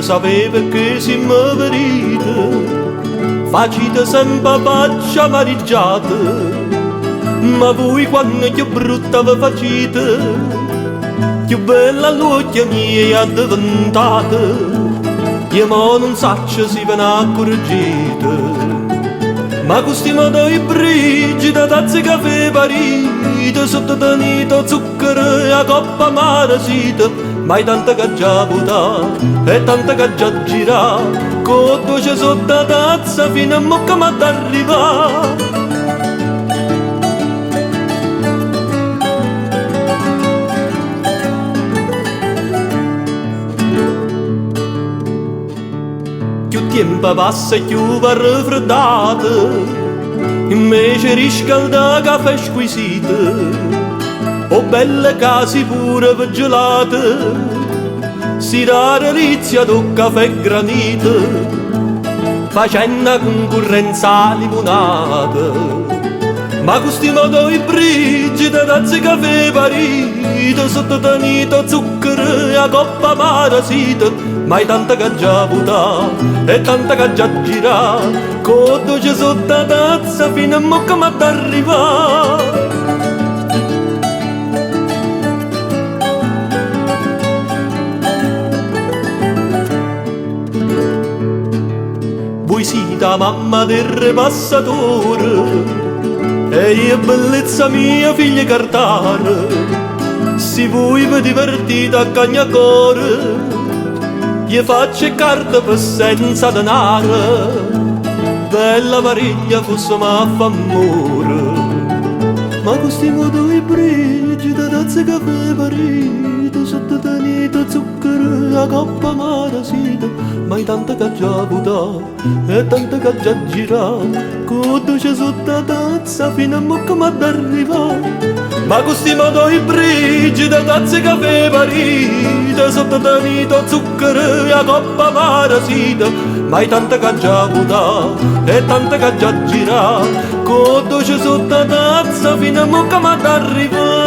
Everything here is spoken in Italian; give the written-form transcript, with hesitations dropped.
sapeva che si muoverita, facite sempre faccia amareggiata, ma voi quando più brutta vi facite, più bella l'occhio mia è diventata, io mo non saccio si ve n'ha accorgete. Ma questi modo i brigi da tazze caffè parite, sotto tenito zucchero e a coppa marasita, ma è tanta che già buttata e tanta che già girata, con dolce sotto la tazza fino a mocca ma d'arrivare. Più tempo passa più va raffreddata, invece riscalda caffè squisita, o belle case pure gelate, si rara delizia do caffè granito, facendo concorrenza a limonata. Ma questi modo i brigi da tazze caffè parite, sotto tenito zucchero e a coppa marasita, ma è tanta che già buttata e tanta che già girata, con dolce sotto la tazza fino a mocca ma d'arrivare. Voi siete la mamma del repassatore e io bellezza mia figlia cartare, se voi vi divertite a cagnacore, io faccio carta per senza denaro, bella pariglia fosse ma f'amore. Ma questi modo i brigi da tazze caffè parite, sotto tenito zucchero e a coppa marasita, ma è tanta che già buttata e tanta che già girata, con dolce sotto la tazza fino a mocca ma d'arrivare. Ma questi modo i brigi da tazze caffè parite, sotto tenito zucchero e a coppa marasita, ma è tanta che già buttata e tanta che già girata, con dolce sotto la tazza fino a mocca ma d'arrivare.